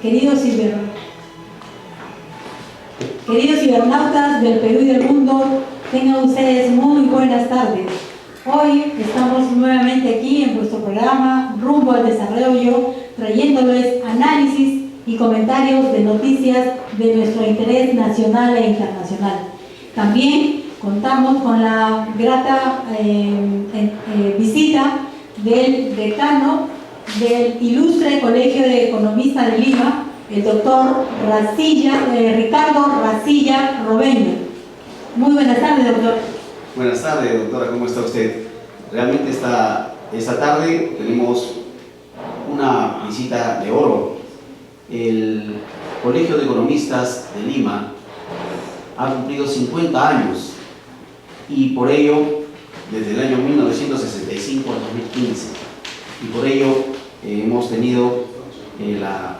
Queridos cibernautas del Perú y del mundo, tengan ustedes muy buenas tardes. Hoy estamos nuevamente aquí en vuestro programa Rumbo al Desarrollo, trayéndoles análisis y comentarios de noticias de nuestro interés nacional e internacional. También contamos con la grata visita del decano del Ilustre Colegio de Economistas de Lima, el doctor Ricardo Racilla Robeño. Muy buenas tardes, doctor. Buenas tardes, doctora, ¿cómo está usted? Realmente esta tarde tenemos una visita de oro. El Colegio de Economistas de Lima ha cumplido 50 años y por ello, desde el año 1965 al 2015, y por ello hemos tenido la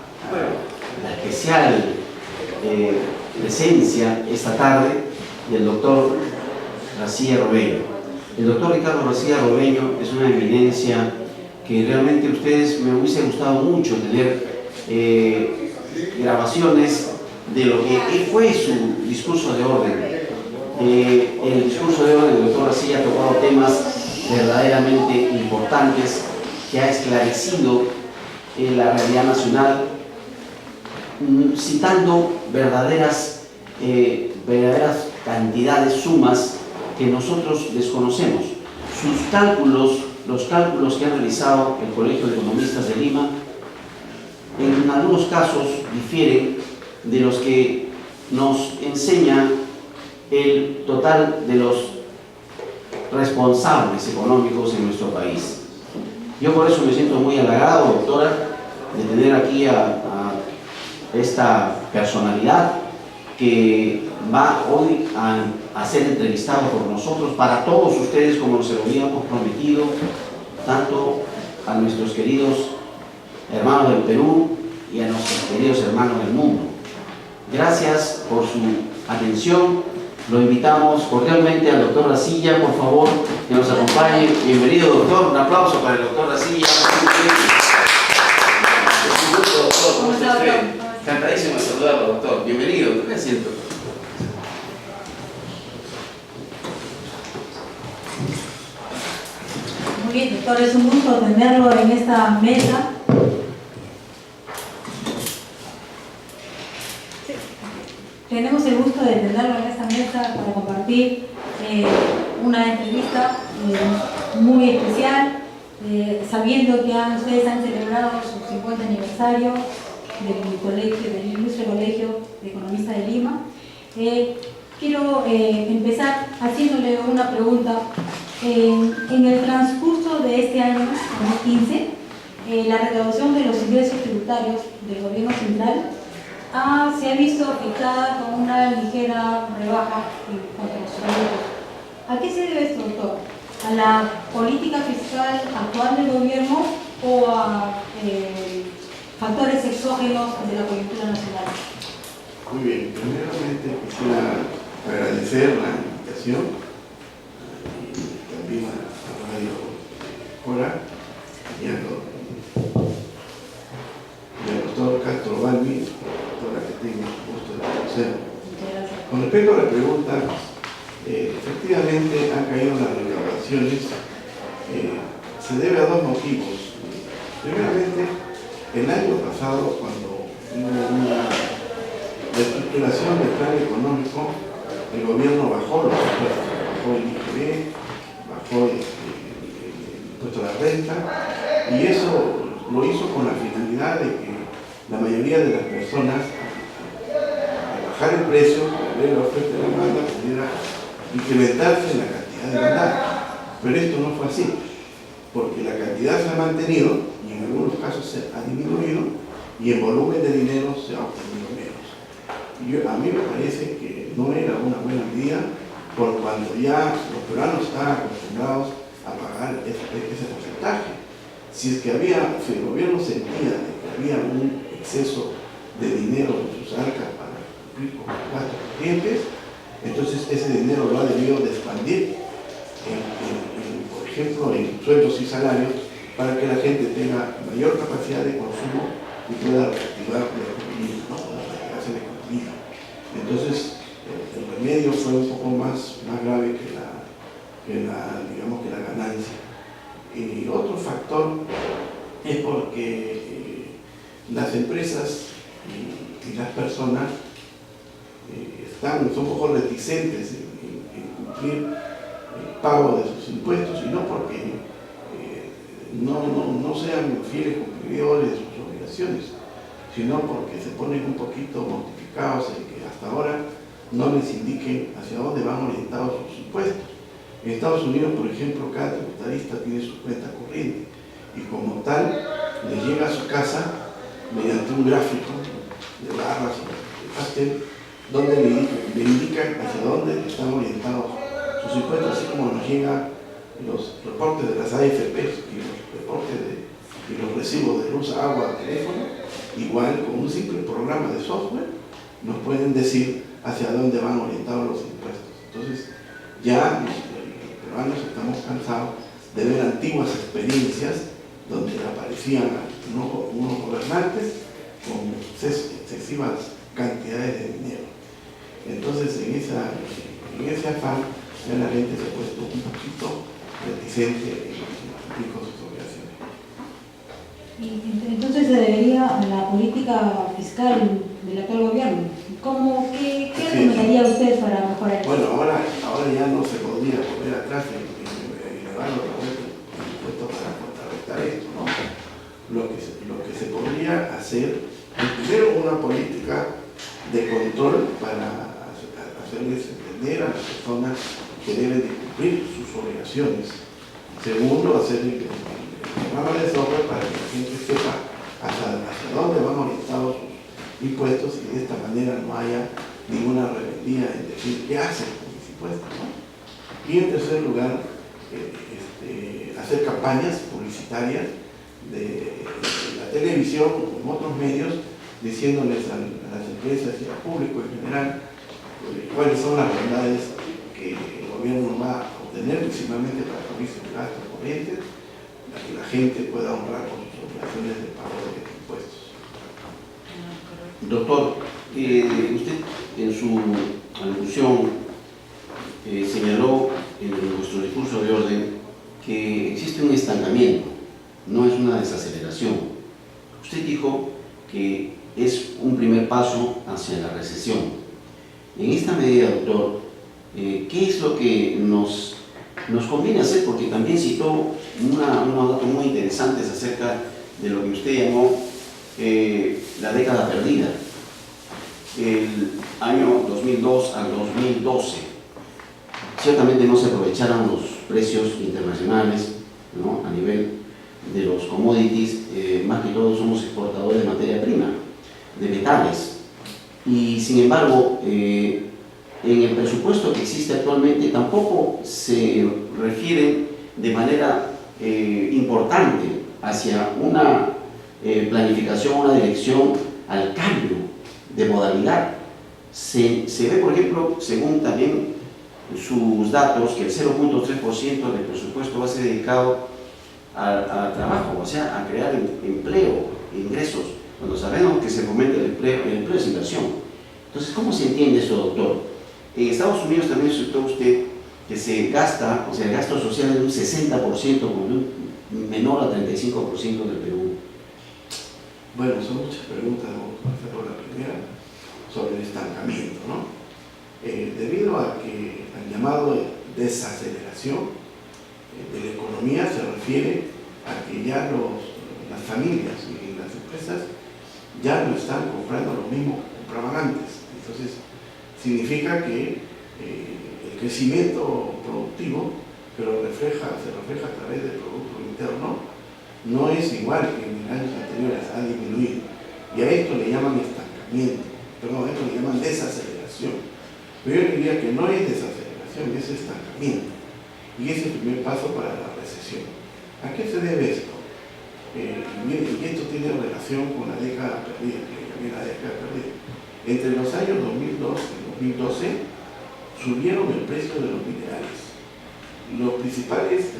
especial presencia esta tarde del doctor Racilla Robeño. El doctor Ricardo Racilla Robeño es una eminencia que realmente ustedes me hubiese gustado mucho tener grabaciones de lo que fue su discurso de orden. El discurso de orden del doctor Racilla ha tocado temas verdaderamente importantes, que ha esclarecido la realidad nacional, citando verdaderas cantidades, sumas que nosotros desconocemos. Sus cálculos, los cálculos que ha realizado el Colegio de Economistas de Lima, en algunos casos difieren de los que nos enseña el total de los responsables económicos en nuestro país. Yo por eso me siento muy halagado, doctora, de tener aquí a esta personalidad que va hoy a ser entrevistado por nosotros, para todos ustedes, como se lo habíamos prometido, tanto a nuestros queridos hermanos del Perú y a nuestros queridos hermanos del mundo. Gracias por su atención. Lo invitamos cordialmente al doctor Racilla, por favor, que nos acompañe. Bienvenido, doctor. Un aplauso para el doctor Racilla. Es un gusto, doctor. ¿Cómo está usted? Encantadísimo de saludarlo, doctor. Bienvenido. ¿Qué asiento? Muy bien, doctor. Es un gusto tenerlo en esta mesa. Tenemos el gusto de tenerlo en esta mesa para compartir una entrevista muy especial, sabiendo que ustedes han celebrado su 50 aniversario del Ilustre Colegio de Economistas de Lima. Quiero empezar haciéndole una pregunta. En el transcurso de este año, 2015, la recaudación de los ingresos tributarios del gobierno central se ha visto afectada con una ligera rebaja contra los tributos. ¿A qué se debe esto, doctor? ¿A la política fiscal actual del gobierno o a factores exógenos de la coyuntura nacional? Muy bien, primeramente quisiera agradecer la invitación y también a Radio Cora y al doctor Castro Balbi, la que tengo el gusto de conocer. Con respecto a la pregunta, efectivamente han caído las recaudaciones. Se debe a dos motivos. Primeramente, el año pasado, cuando hubo una reestructuración del plan económico, el gobierno bajó los impuestos, bajó el IGB, bajó el impuesto a la renta, y eso lo hizo con la finalidad de que la mayoría de las personas, al bajar el precio, al ver la oferta y la demanda, pudiera incrementarse en la cantidad de mandado. Pero esto no fue así, porque la cantidad se ha mantenido y en algunos casos se ha disminuido y el volumen de dinero se ha obtenido menos. A mí me parece que no era una buena medida, por cuando ya los peruanos están acostumbrados a pagar ese porcentaje. Si el gobierno sentía que había un exceso de dinero en sus arcas para cumplir con los gastos corrientes, entonces ese dinero lo ha debido de expandir, por ejemplo, en sueldos y salarios, para que la gente tenga mayor capacidad de consumo y pueda reactivar la economía, ¿no? Pueda reactivarse la economía. Entonces, el remedio fue un poco más grave que la ganancia. Y otro factor es porque las empresas y las personas son un poco reticentes en cumplir el pago de sus impuestos, y no porque no sean fieles cumplidores de sus obligaciones, sino porque se ponen un poquito mortificados en que hasta ahora no les indiquen hacia dónde van orientados sus impuestos. En Estados Unidos, por ejemplo, cada tributarista tiene su cuenta corriente y como tal le llega a su casa mediante un gráfico de barras o de pastel donde le indican hacia dónde están orientados sus impuestos, así como nos llegan los reportes de las AFP y los reportes y los recibos de luz, agua, teléfono. Igual con un simple programa de software nos pueden decir hacia dónde van orientados los impuestos. Entonces ya los peruanos estamos cansados de ver antiguas experiencias donde aparecían unos gobernantes con excesivas cantidades de dinero. Entonces en ese afán ya la gente se ha puesto un poquito reticente en cumplir con sus obligaciones. Y entonces se debería la política fiscal del actual gobierno. ¿Qué recomendaría usted para mejorar esto? Bueno, ahora ya no se podría volver atrás y elevar otra vez el impuesto para contrarrestar esto, ¿no? Lo que se podría hacer es primero una política de control para hacerles entender a las personas que deben de cumplir sus obligaciones. Segundo, hacer el programa de software para que la gente sepa hacia dónde van orientados sus impuestos y de esta manera no haya ninguna rebeldía en decir qué hacen con mis impuestos, ¿no? Y en tercer lugar, hacer campañas publicitarias de la televisión o en otros medios diciéndoles a las empresas y al público en general cuáles son las bondades que el gobierno va a obtener principalmente para cubrirse el gasto corriente, para que la gente pueda honrar con sus obligaciones de pago de impuestos. Doctor, usted en su alusión señaló en nuestro discurso de orden que existe un estancamiento, no es una desaceleración. Usted dijo que es un primer paso hacia la recesión. En esta medida, doctor, ¿qué es lo que nos conviene hacer? Porque también citó unos datos muy interesantes acerca de lo que usted llamó la década perdida, el año 2002 al 2012. Ciertamente no se aprovecharon los precios internacionales, ¿no? A nivel de los commodities, más que todo somos exportadores de materia prima, de metales. Y sin embargo, en el presupuesto que existe actualmente tampoco se refiere de manera importante hacia una planificación, una dirección al cambio de modalidad. Se ve, por ejemplo, según también sus datos, que el 0.3% del presupuesto va a ser dedicado al trabajo, o sea, a crear empleo, ingresos, cuando sabemos que se fomenta el empleo es inversión. Entonces, ¿cómo se entiende eso, doctor? En Estados Unidos también citó usted que se gasta, o sea, el gasto social es de un 60%, menor al 35% del Perú. Bueno, son muchas preguntas, vamos a hacer por la primera, sobre el estancamiento, ¿no? Debido a que al llamado desaceleración de la economía se refiere a que ya las familias y las empresas ya no están comprando lo mismo que compraban antes. Entonces, significa que el crecimiento productivo, pero se refleja a través del Producto Interno, no es igual que en años anteriores, ha disminuido. Y a esto le llaman estancamiento, perdón, a esto le llaman desaceleración. Pero yo diría que no es desaceleración, es estancamiento. Y es el primer paso para la recesión. ¿A qué se debe esto? Y esto tiene relación con la década perdida, que llamé la década perdida. Entre los años 2002 y 2012 subieron el precio de los minerales. Los principales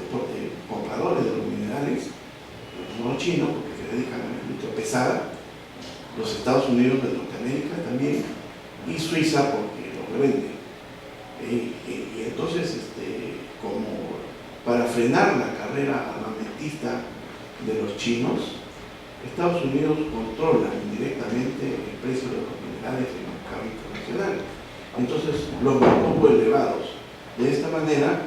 compradores de los minerales, no los chinos, porque se dedican a la industria pesada, los Estados Unidos de Norteamérica también, y Suiza porque lo revende. Y entonces, como para frenar la carrera armamentista de los chinos, Estados Unidos controla indirectamente el precio de los minerales en el mercado internacional. Entonces los mantuvo elevados. De esta manera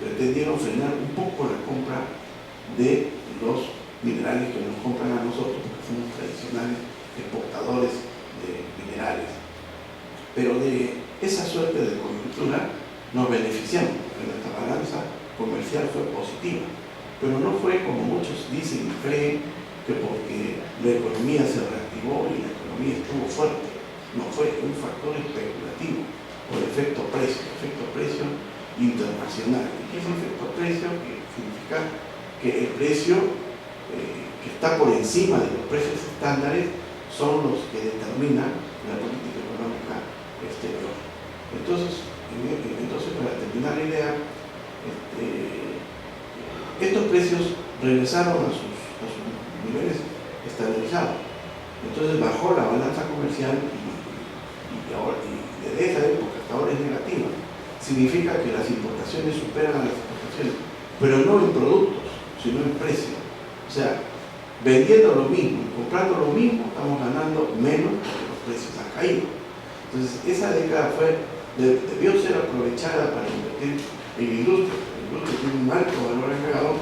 pretendieron frenar un poco la compra de los minerales que nos compran a nosotros, porque somos tradicionales exportadores de minerales. Pero de esa suerte de coyuntura nos beneficiamos, porque nuestra balanza comercial fue positiva. Pero no fue como muchos dicen y creen, que porque la economía se reactivó y la economía estuvo fuerte. No, fue un factor especulativo por efecto precio internacional. ¿Qué es efecto precio? Que significa que el precio que está por encima de los precios estándares son los que determinan la política económica exterior. Entonces, para terminar la idea, estos precios regresaron a sus niveles estabilizados. Entonces bajó la balanza comercial y desde esa época hasta ahora es negativa. Significa que las importaciones superan a las exportaciones, pero no en productos, sino en precio. O sea, vendiendo lo mismo, comprando lo mismo, estamos ganando menos porque los precios han caído. Entonces, esa década debió ser aprovechada para invertir en industria. La industria tiene un alto valor agregado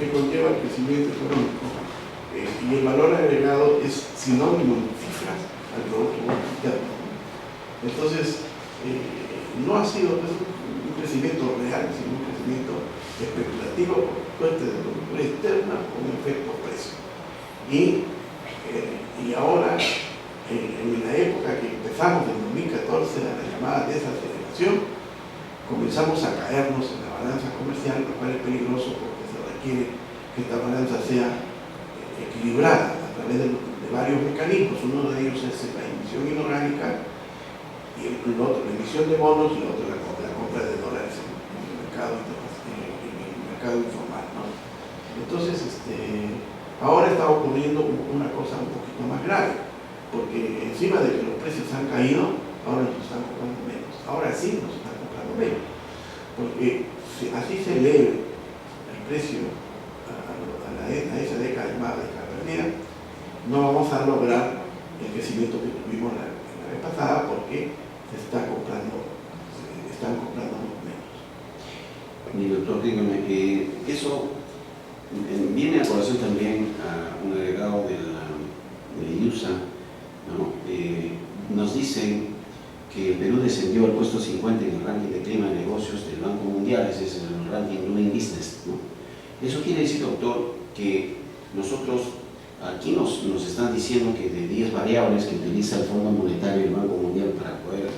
que conlleva el crecimiento económico. Y el valor agregado es sinónimo en cifras al Producto Bruto Interno. Entonces, no ha sido un crecimiento real, sino un crecimiento especulativo por fuente de producción externa con efecto precio. Y ahora, en la época que empezamos en 2014, a la llamada desaceleración, comenzamos a caernos en la balanza comercial, lo cual es peligroso porque se requiere que esta balanza sea equilibrada a través de varios mecanismos. Uno de ellos es la emisión inorgánica y el otro la emisión de bonos y el otro la compra de dólares en el mercado informal, ¿no? Entonces, ahora está ocurriendo una cosa un poquito más grave, porque encima de que los precios han caído, ahora nos están comprando menos. Ahora sí nos están comprando menos, porque si así se eleve el precio a esa década llamada década perdida, no vamos a lograr el crecimiento que tuvimos la vez pasada, porque están comprando menos. Mi doctor, dígame, eso viene a colación también a un agregado de IUSA, ¿no? Nos dicen que el Perú descendió al puesto 50 en el ranking de clima de negocios del Banco Mundial, ese es el ranking Doing Business, ¿no? Eso quiere decir, doctor, que nosotros aquí nos están diciendo que de 10 variables que utiliza el Fondo Monetario y el Banco Mundial para poder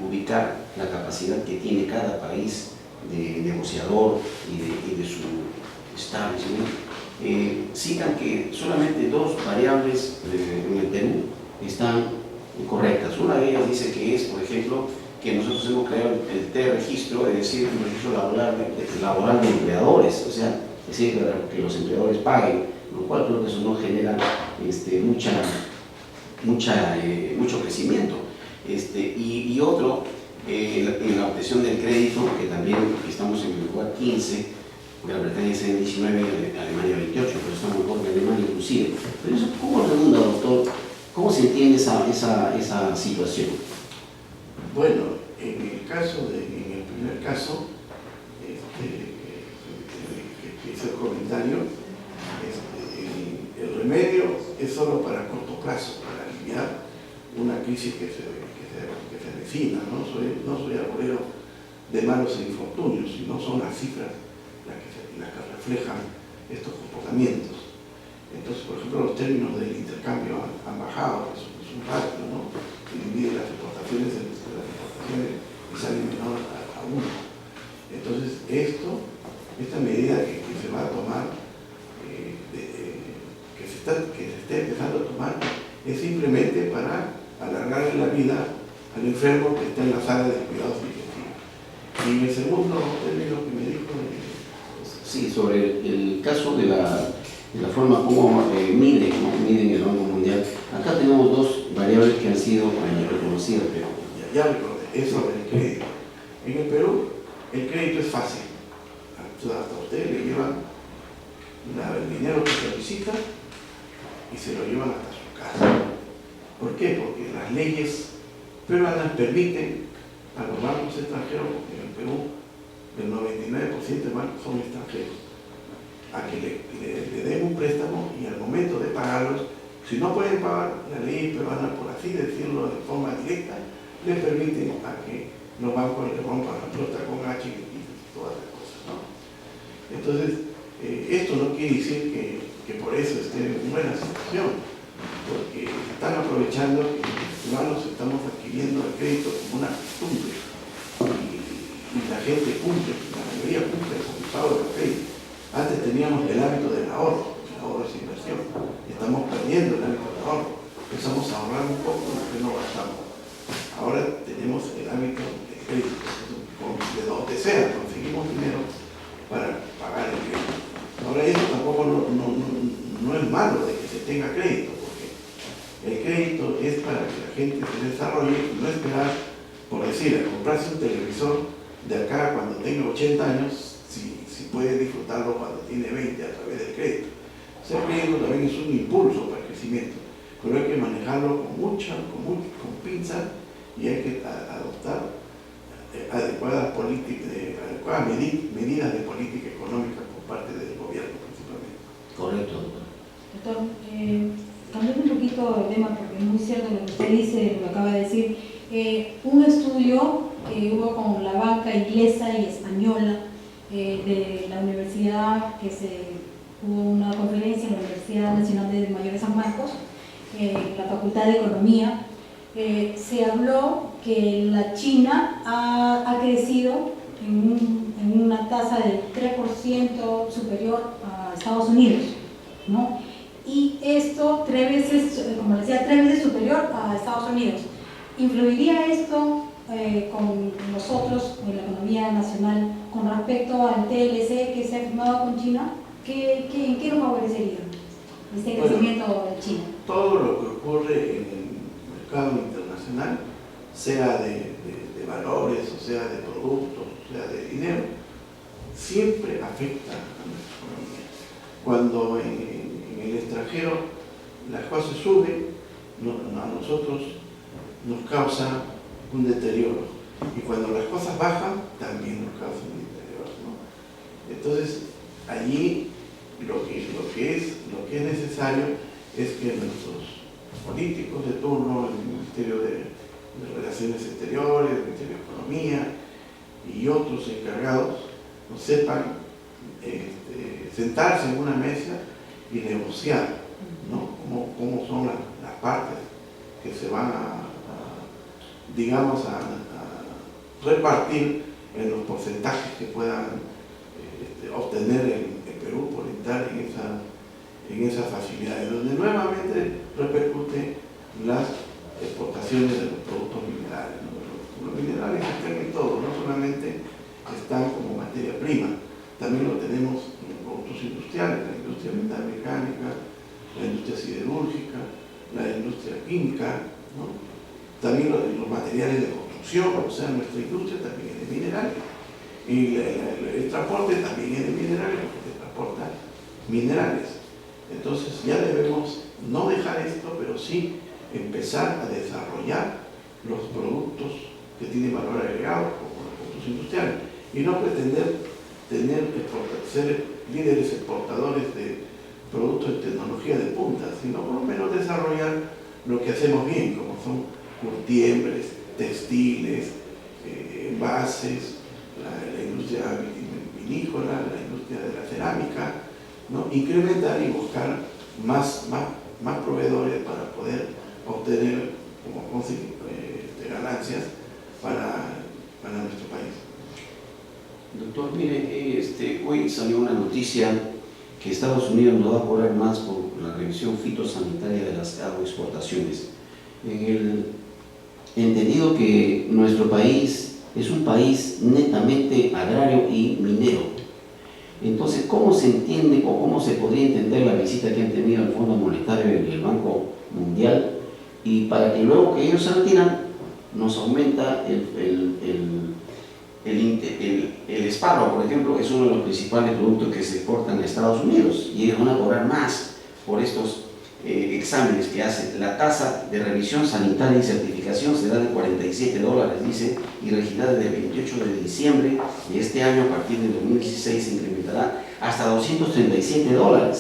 ubicar la capacidad que tiene cada país de negociador y de su establishment, citan que solamente 2 variables en el Perú están correctas. Una de ellas dice que es, por ejemplo, que nosotros hemos creado el T-registro, es decir, un registro laboral de empleadores, o sea, es decir, que los empleadores paguen, lo cual creo que eso no genera mucho crecimiento. Y otro, en la obtención del crédito, que también estamos en el lugar 15, Gran Bretaña es en 19, Alemania 28, pero estamos mejor que Alemania inclusive. Pero eso, ¿cómo redunda, doctor? ¿Cómo se entiende esa situación? Bueno, en el primer caso, que hice el comentario, el remedio es solo para corto plazo, para aliviar una crisis que se avecina. No soy arbolero de malos infortunios, sino son las cifras las que reflejan estos comportamientos. Entonces, por ejemplo, los términos del intercambio han bajado, es un ratio, ¿no? Que divide las exportaciones entre las importaciones y sale menor a 1. Entonces, esta medida que se va a tomar, que se esté empezando a tomar, es simplemente para alargarle la vida al enfermo que está en la sala de cuidados intensivos. Y en el segundo término que me dijo... Sí, sobre el caso de la forma como miden el Banco Mundial Acá tenemos dos variables que han sido reconocidas, pero Ya recordé, es sobre el crédito. En el Perú, el crédito es fácil. Hasta usted le llevan el dinero que solicita y se lo llevan hasta su casa. ¿Por qué? Porque las leyes peruanas permiten a los bancos extranjeros, porque en el Perú el 99% de bancos son extranjeros, a que le den un préstamo y al momento de pagarlos, si no pueden pagar, la ley peruana, por así decirlo de forma directa, les permiten a que los bancos le rompan la pelota con H y todas las cosas, ¿no? Entonces, esto no quiere decir que por eso esté en buena situación, porque están aprovechando que los ciudadanos estamos adquiriendo el crédito como una costumbre y la gente cumple, la mayoría cumple con el pago del crédito. Antes teníamos el hábito del ahorro, el ahorro es inversión, estamos perdiendo el hábito del ahorro, empezamos a ahorrar un poco lo que no gastamos. Ahora tenemos el hábito de crédito, de donde sea conseguimos dinero para pagar el crédito. Ahora eso tampoco no es malo de que se tenga crédito, porque el crédito es para que la gente se desarrolle y no esperar, por decir, a comprarse un televisor de acá cuando tenga 80 años, si puede disfrutarlo cuando tiene 20 a través del crédito. O sea, el crédito también es un impulso para el crecimiento, pero hay que manejarlo con pinzas y hay que adoptar adecuadas medidas de política económica por parte del gobierno principalmente. correcto, doctor. Doctor, cambiando un poquito el tema, porque es muy cierto lo que usted dice, lo que acaba de decir. Un estudio que hubo con la banca inglesa y española de la universidad, hubo una conferencia en la Universidad Nacional de Mayor de San Marcos, la Facultad de Economía. Se habló que la China ha crecido en una tasa del 3% superior a Estados Unidos, ¿no? Y esto 3 veces, como decía, 3 veces superior a Estados Unidos. ¿Influiría esto con nosotros en la economía nacional con respecto al TLC que se ha firmado con China? ¿En qué nos favorecería este crecimiento de China? Todo lo que ocurre en el mercado internacional, sea de valores, o sea de productos, o sea de dinero, siempre afecta a nuestra economía. Cuando en el extranjero las cosas suben, a nosotros nos causa un deterioro, y cuando las cosas bajan también nos causa un deterioro, ¿no? Entonces allí lo que es necesario es que nuestros políticos de turno, el Ministerio de Relaciones Exteriores, el Ministerio de Economía y otros encargados no sepan sentarse en una mesa y negociar, ¿no? Cómo son las partes que se van a repartir en los porcentajes que puedan obtener el Perú por entrar en esas facilidades, donde nuevamente repercute las exportaciones de los productos minerales, ¿no? Los minerales están en todo, no solamente están como materia prima, también lo tenemos en los productos industriales, la industria metalmecánica, la industria siderúrgica, la industria química, ¿no? También los materiales de construcción, o sea, nuestra industria también es de minerales. Y el transporte también es de minerales, porque transporta minerales. Entonces ya debemos no dejar esto, pero sí empezar a desarrollar los productos que tienen valor agregado, como los productos industriales, y no pretender ser líderes exportadores de productos de tecnología de punta, sino por lo menos desarrollar lo que hacemos bien, como son curtiembres, textiles, envases, la industria vinícola, la industria de la cerámica, ¿no? Incrementar y buscar más proveedores para poder obtener ganancias para nuestro país. Doctor, mire, hoy salió una noticia que Estados Unidos nos va a cobrar más por la revisión fitosanitaria de las agroexportaciones. En el entendido que nuestro país es un país netamente agrario y minero. Entonces, ¿cómo se entiende o cómo se podría entender la visita que han tenido el Fondo Monetario y el Banco Mundial y para que luego que ellos se retiran, nos aumenta el espárrago, por ejemplo, es uno de los principales productos que se exportan a Estados Unidos y ellos van a cobrar más por estos exámenes que hacen. La tasa de revisión sanitaria y certificación será de $47, dice, y regirá desde el 28 de diciembre de este año. A partir del 2016 se incrementará hasta $237.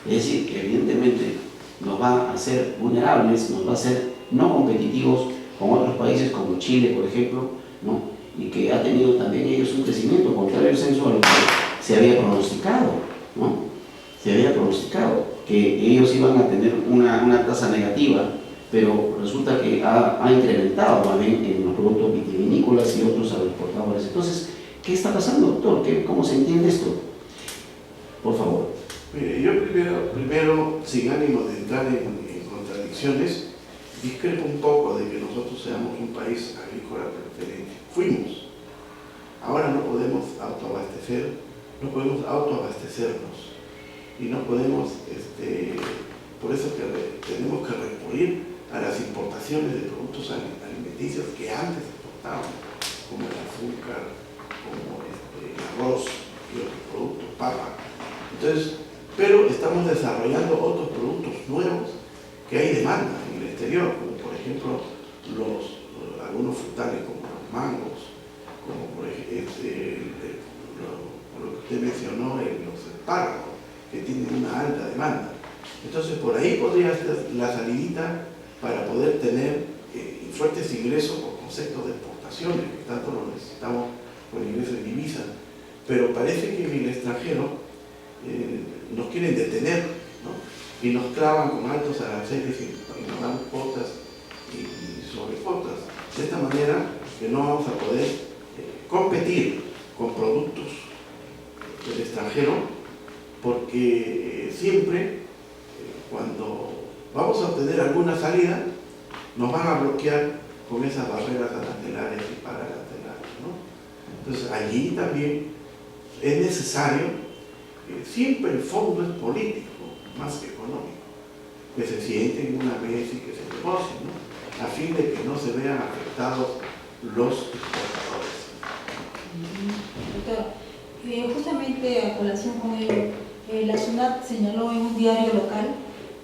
Es decir, que evidentemente nos va a hacer vulnerables, nos va a hacer no competitivos con otros países como Chile, por ejemplo, ¿no? Y que ha tenido también ellos un crecimiento contrario al censo a lo que se había pronosticado, ¿no? Se había pronosticado que ellos iban a tener una tasa negativa, pero resulta que ha incrementado más bien en los productos vitivinícolas y otros agroexportadores. Entonces, ¿qué está pasando, doctor? ¿Cómo se entiende esto? Por favor. Mire, yo primero, sin ánimo de entrar en contradicciones, discrepo un poco de que nosotros seamos un país agrícola preferente. Fuimos. Ahora no podemos autoabastecernos y no podemos, por eso que tenemos que recurrir a las importaciones de productos alimenticios que antes exportábamos, como el azúcar, como el arroz y otros productos, papa. Entonces, pero estamos desarrollando otros productos nuevos que hay demanda en el exterior, como por ejemplo algunos frutales como los mangos, como por ejemplo lo que usted mencionó, los espárragos, que tienen una alta demanda. Entonces por ahí podría ser la salidita para poder tener fuertes ingresos por conceptos de exportaciones, que tanto lo necesitamos por ingresos de divisa. Pero parece que en el extranjero nos quieren detener, ¿no? Y nos clavan con altos aranceles y nos dan cuotas y sobrecuotas. De esta manera que no vamos a poder competir con productos del extranjero, porque siempre cuando vamos a obtener alguna salida nos van a bloquear con esas barreras arancelarias y pararancelarias, ¿no? Entonces allí también es necesario, siempre el fondo es político más que económico, que se sienten en una mesa y que se negocien, ¿no? A fin de que no se vean afectados los exportadores. Doctor, justamente a colación con ello, la SUNAT señaló en un diario local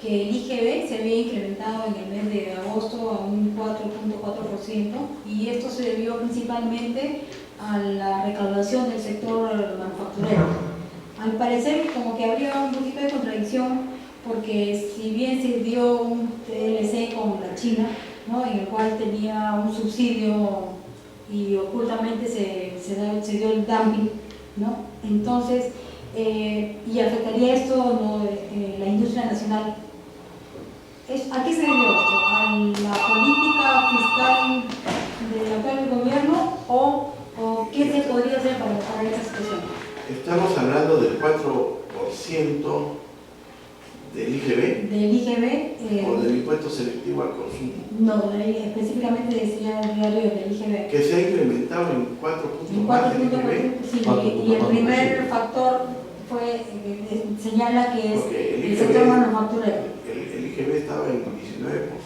que el IGB se había incrementado en el mes de agosto a un 4.4% y esto se debió principalmente a la recaudación del sector manufacturero. Al parecer como que habría un poquito de contradicción, porque si bien se dio un TLC con la China, ¿no?, en el cual tenía un subsidio y ocultamente se dio el dumping, ¿no? Entonces, y afectaría esto, ¿no?, la industria nacional. ¿A qué se debió esto? ¿A la política fiscal del actual gobierno o qué se podría hacer para mejorar esa situación? Estamos hablando del 4% del IGB. Del IGB. ¿O del impuesto selectivo al consumo? No, específicamente decía el diario del IGB. Que se ha incrementado en 4 puntos más del IGB. Sí, y el primer factor señala que es el sector manufacturero. El IGB estaba en 19%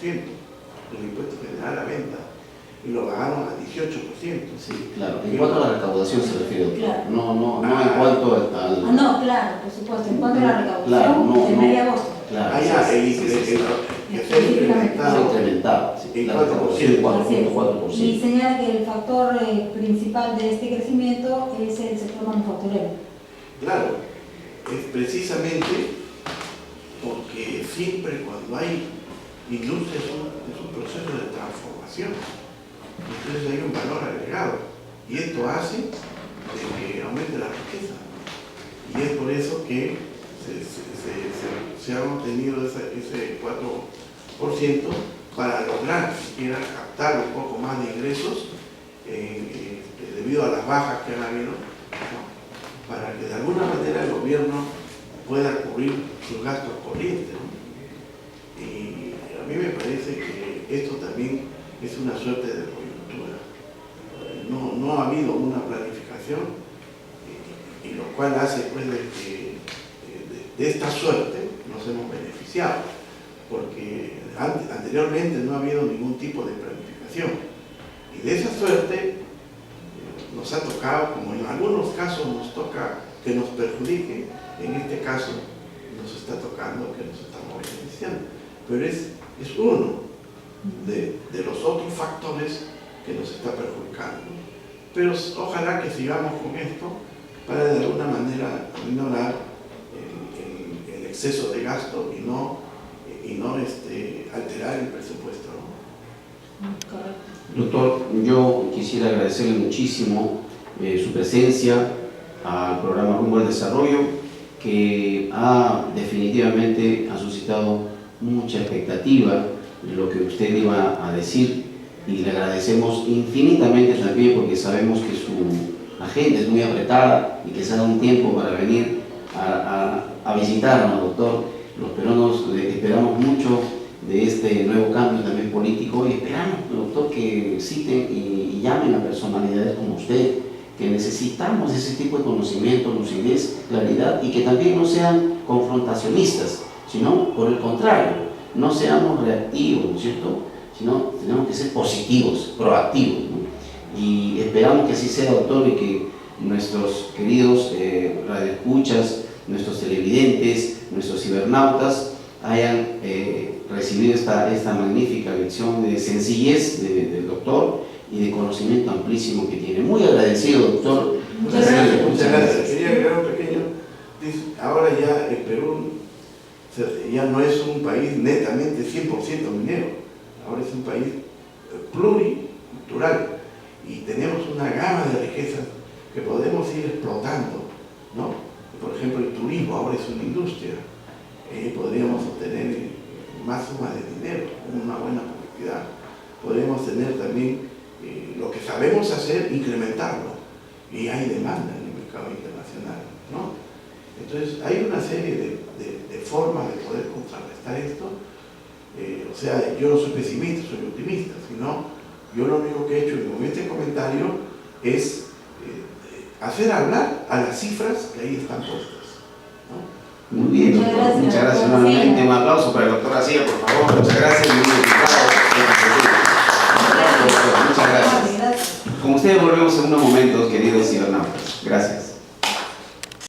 del impuesto general a venta y lo bajaron a 18%. Sí, claro. En cuanto a la recaudación se refiere, doctor. Claro. No en cuanto al... no, claro, por supuesto. En cuanto a la recaudación, del mes de agosto. Claro. Que se ha incrementado en 4%. Y señala que el factor principal de este crecimiento es el sector manufacturero. Claro, es precisamente porque siempre cuando hay industria es un proceso de transformación. Entonces hay un valor agregado y esto hace de que aumente la riqueza, y es por eso que se ha obtenido ese 4% para lograr siquiera captar un poco más de ingresos debido a las bajas que han habido, ¿no?, para que de alguna manera el gobierno pueda cubrir sus gastos corrientes, ¿no? Y a mí me parece que esto también es una suerte de coyuntura. No ha habido una planificación y lo cual hace pues de que de esta suerte nos hemos beneficiado, porque anteriormente no ha habido ningún tipo de planificación. Y de esa suerte nos ha tocado, como en algunos casos nos toca que nos perjudique, en este caso nos está tocando que nos estamos beneficiando. Pero es uno de los otros factores que nos está perjudicando. Pero ojalá que sigamos con esto para de alguna manera minorar el exceso de gasto y no alterar el presupuesto, ¿no? Correcto. Doctor, yo quisiera agradecerle muchísimo su presencia al programa Rumbo al Desarrollo, que definitivamente ha suscitado mucha expectativa de lo que usted iba a decir, y le agradecemos infinitamente también porque sabemos que su agenda es muy apretada y que se da un tiempo para venir a visitarnos, doctor. Los peruanos esperamos mucho de este nuevo cambio también político y esperamos, doctor, que citen y llamen a personalidades como usted, que necesitamos ese tipo de conocimiento, lucidez, claridad, y que también no sean confrontacionistas, sino por el contrario, no seamos reactivos, ¿no es cierto?, sino tenemos que ser positivos, proactivos, ¿no? Y esperamos que así sea, doctor, y que nuestros queridos radioescuchas, nuestros televidentes, nuestros cibernautas hayan recibido esta magnífica lección de sencillez del doctor y de conocimiento amplísimo que tiene. Muy agradecido, doctor. Muchas gracias. Muchas gracias. Quería agregar un pequeño. Ahora ya el Perú ya no es un país netamente 100% minero. Ahora es un país pluricultural y tenemos una gama de riquezas que podemos ir explotando, ¿no? Por ejemplo, el turismo ahora es una industria. Podríamos obtener más sumas de dinero, una buena publicidad. Podríamos tener también lo que sabemos hacer, incrementarlo. Y hay demanda en el mercado internacional, ¿no? Entonces, hay una serie de formas de poder contrarrestar esto. O sea, yo no soy pesimista, soy optimista, sino yo lo único que he hecho en este comentario es hacer hablar a las cifras que ahí están puestas, ¿no? Muy bien, doctor. Muchas gracias nuevamente. Un aplauso para el doctor García, por favor. Muchas gracias.